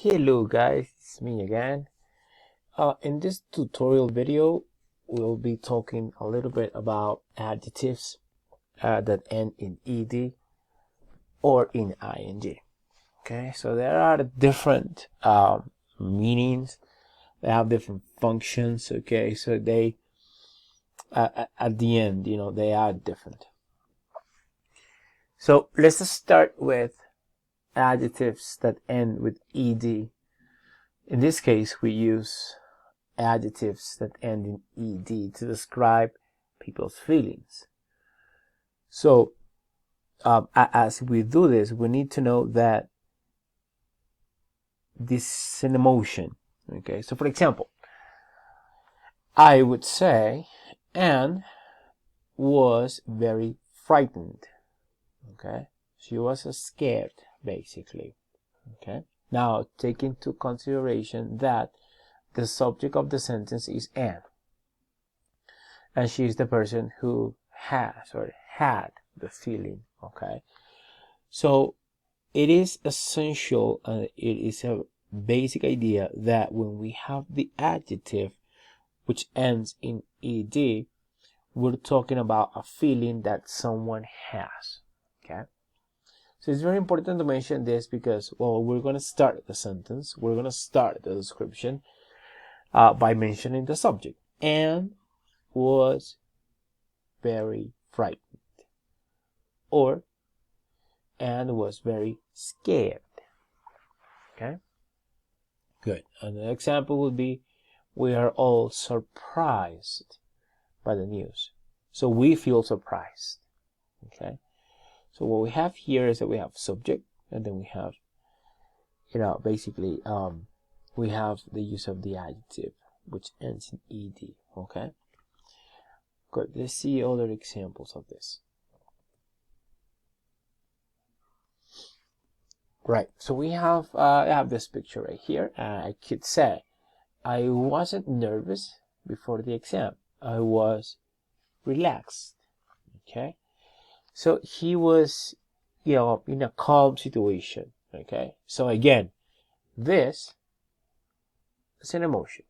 Hello guys, it's me again. In this tutorial video, we'll be talking a little bit about adjectives that end in ed or in ing. Okay, so there are different meanings. They have different functions. Okay, so they at the end, they are different. So let's just start with adjectives that end with ed. In this case, we use adjectives that end in ed to describe people's feelings. So as we do this, we need to know that this is an emotion. Okay, so for example, I would say Anne was very frightened. Okay, she was scared, basically. Okay, now take into consideration that the subject of the sentence is Anne, and she is the person who has or had the feeling. Okay, so it is essential, it is a basic idea that when we have the adjective which ends in ed, we're talking about a feeling that someone has. Okay, so it's very important to mention this because, well, we're going to start the sentence, we're going to start the description by mentioning the subject. Anne was very frightened, or Anne was very scared. Okay, good. Another example would be, we are all surprised by the news. So we feel surprised. Okay, so what we have here is that we have subject, and then we have, basically we have the use of the adjective which ends in ed. Okay, good. Let's see other examples of this. Right, so we have I have this picture right here. I could say I wasn't nervous before the exam. I was relaxed. Okay, so he was, in a calm situation. Okay, so again, this is an emotion.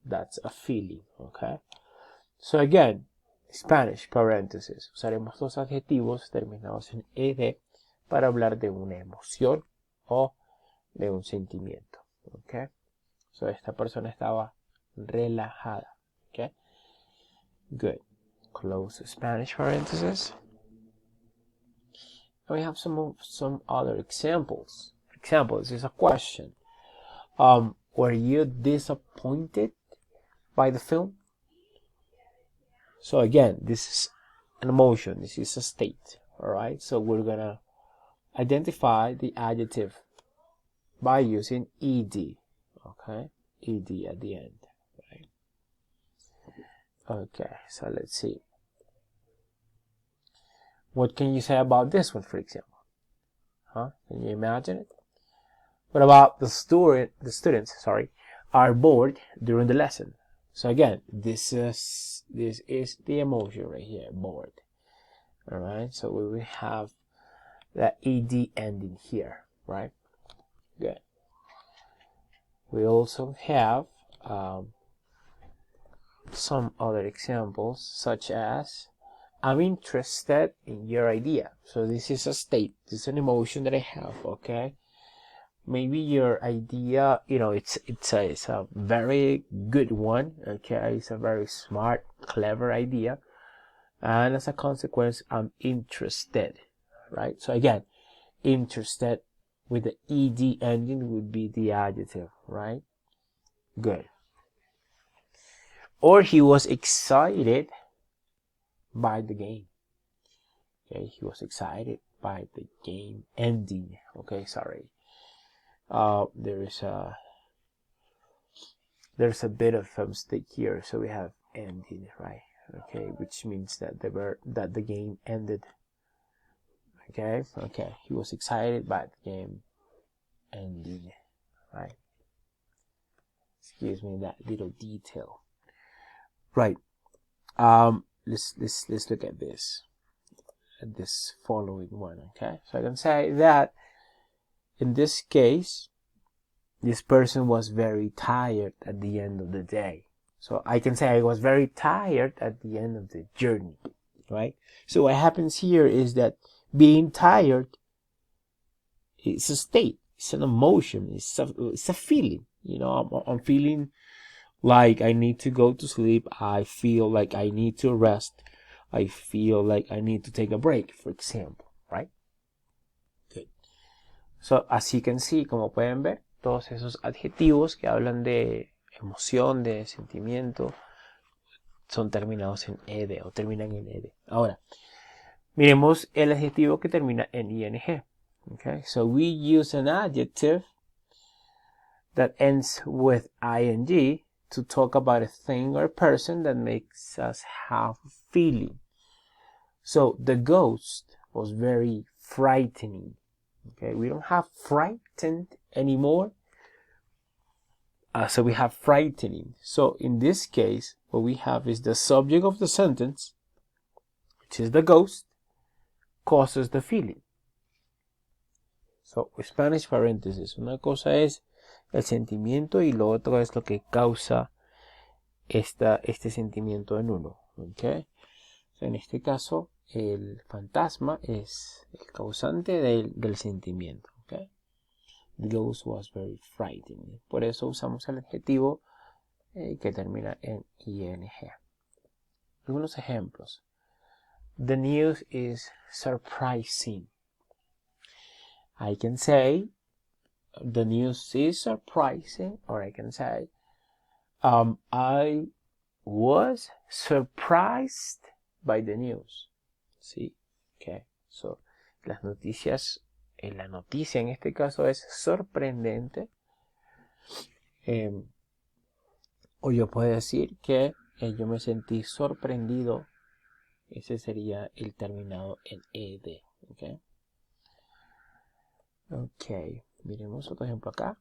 That's a feeling. Okay, so again, Spanish parenthesis. Usaremos dos adjetivos terminados en ed para hablar de una emoción o de un sentimiento. Okay, so esta persona estaba relajada. Okay, good. Close the Spanish parenthesis. And we have some other examples. For example, this is a question. Were you disappointed by the film? So again, this is an emotion. This is a state. All right. So we're gonna identify the adjective by using ed. Okay, ed at the end. Right. Okay. So let's see. What can you say about this one, for example? Can you imagine it? What about the students, are bored during the lesson? So again, this is the emotion right here, bored. All right, so we will have the ed ending here, right? Good. We also have some other examples, such as, I'm interested in your idea. So this is a state, this is an emotion that I have. Okay, maybe your idea, it's a very good one. Okay, it's a very smart, clever idea, and as a consequence, I'm interested. Right, so again, interested with the ed ending would be the adjective. Right, good. Or he was excited by the game. Okay, he was excited by the game ending. Okay, sorry. There's a bit of a mistake here, so we have ending, right? Okay, which means that the game ended. Okay, he was excited by the game ending, right? Excuse me, that little detail. Right. Let's look at this following one. Okay, so I can say that in this case, this person was very tired at the end of the day. So I can say I was very tired at the end of the journey, right? So what happens here is that being tired is a state, it's an emotion, it's a feeling. You know, I'm feeling like I need to go to sleep. I feel like I need to rest. I feel like I need to take a break, for example, right? Good. So, as you can see, como pueden ver, todos esos adjetivos que hablan de emoción, de sentimiento, son terminados en ed o terminan en ed. Ahora, miremos el adjetivo que termina en ing. Okay, so we use an adjective that ends with ing to talk about a thing or person that makes us have a feeling. So the ghost was very frightening. Okay, we don't have frightened anymore. So we have frightening. So in this case, what we have is the subject of the sentence, which is the ghost, causes the feeling. So Spanish paréntesis. Una cosa es el sentimiento y lo otro es lo que causa este sentimiento en uno. Okay. So, en este caso, el fantasma es el causante del sentimiento. Okay. The ghost was very frightening. Por eso usamos el adjetivo que termina en ing. Algunos ejemplos. The news is surprising. I can say the news is surprising, or I can say I was surprised by the news. Sí, okay. So, las noticias, la noticia en este caso es sorprendente. O yo puedo decir que yo me sentí sorprendido. Ese sería el terminado en ed. Okay. Ok, miremos otro ejemplo acá.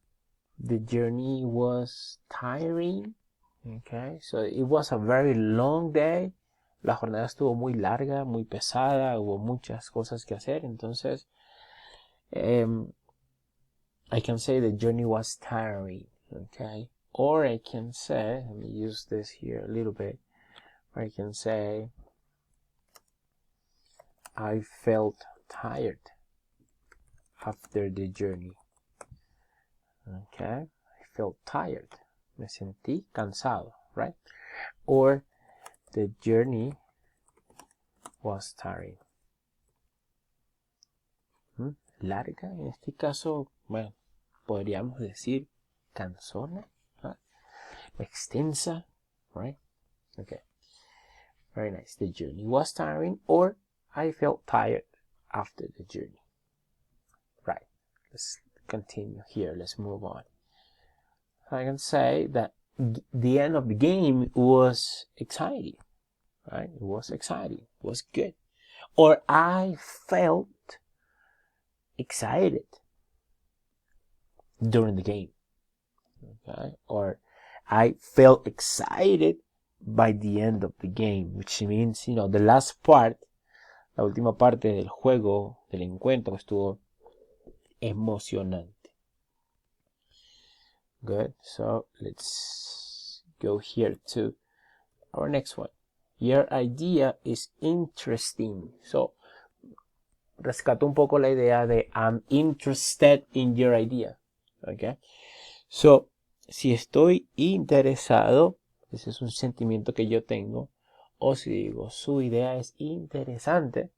The journey was tiring. Okay, so it was a very long day. La jornada estuvo muy larga, muy pesada, hubo muchas cosas que hacer. Entonces, I can say the journey was tiring. Okay, or I can say, let me use this here a little bit. Or I can say, I felt tired after the journey. Okay, I felt tired. Me sentí cansado, right? Or the journey was tiring. Larga, en este caso, bueno, podríamos decir cansona, right? Extensa, right? Okay, very nice. The journey was tiring, or I felt tired after the journey. Right, let's continue here. Let's move on. I can say that the end of the game was exciting, right? It was exciting, it was good. Or I felt excited during the game, okay? Or I felt excited by the end of the game, which means, you know, the last part, la última parte del juego, del encuentro, estuvo emocionante. Good, so let's go here to our next one. Your idea is interesting. So, rescato un poco la idea de I'm interested in your idea. Okay. So, si estoy interesado, ese es un sentimiento que yo tengo. O si digo, su idea es interesante,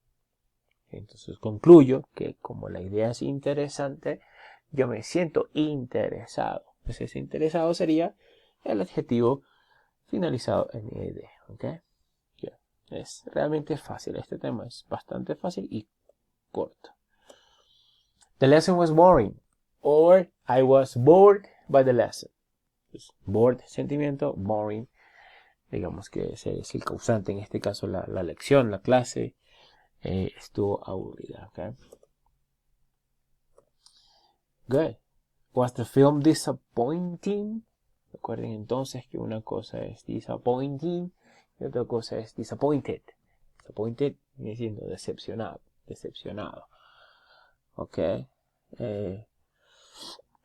entonces concluyo que como la idea es interesante, yo me siento interesado. Ese interesado sería el adjetivo finalizado en ed. ¿Okay? Yeah. Es realmente fácil. Este tema es bastante fácil y corto. The lesson was boring. Or I was bored by the lesson. Pues, bored, sentimiento, boring. Digamos que ese es el causante. En este caso la lección, la clase estuvo aburrida. Okay? Good. Was the film disappointing? Recuerden entonces que una cosa es disappointing y otra cosa es disappointed. Disappointed viene siendo decepcionado. Decepcionado. Ok.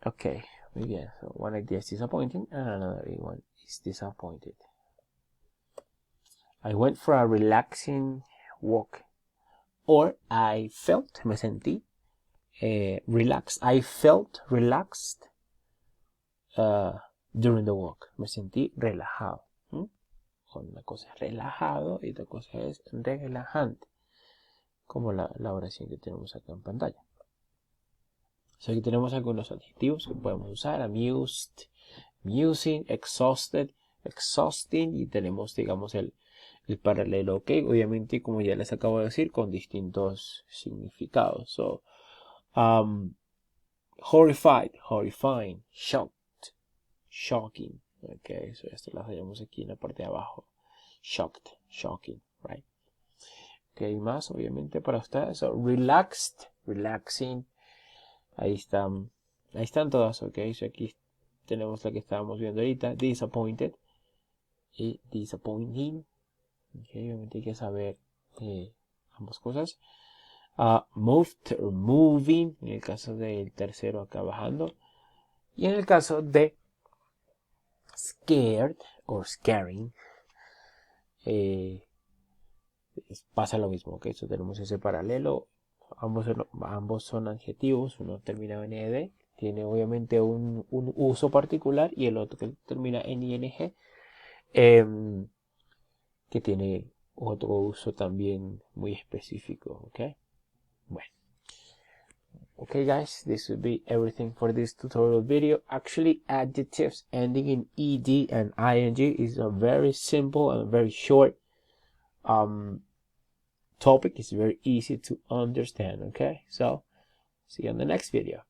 Ok. muy bien. So one idea is disappointing and another one is disappointed. I went for a relaxing walk. Or I felt, me sentí relaxed. I felt relaxed during the walk. Me sentí relajado. Una cosa es relajado y otra cosa es relajante. Como la oración que tenemos acá en pantalla. So, aquí tenemos algunos adjetivos que podemos usar. Amused, amusing, exhausted, exhausting. Y tenemos, digamos, el paralelo, ok. Obviamente, como ya les acabo de decir, con distintos significados. So, horrified, horrifying, shocked, shocking. Ok, so esto lo tenemos aquí en la parte de abajo. Shocked, shocking, right? Ok, más obviamente para ustedes. So, relaxed, relaxing. Ahí están todas, ok. So aquí tenemos la que estábamos viendo ahorita. Disappointed y disappointing. Okay, obviamente hay que saber ambas cosas. Moved or moving, en el caso del tercero acá bajando. Y en el caso de scared or scaring, pasa lo mismo, ok. So tenemos ese paralelo. Ambos son adjetivos, uno termina en ed, tiene obviamente un uso particular, y el otro que termina en ing, que tiene otro uso también muy específico, ok. Bueno, okay guys, this will be everything for this tutorial video. Actually, adjectives ending in ed and ing is a very simple and very short topic. Is very easy to understand, okay. So see you on the next video.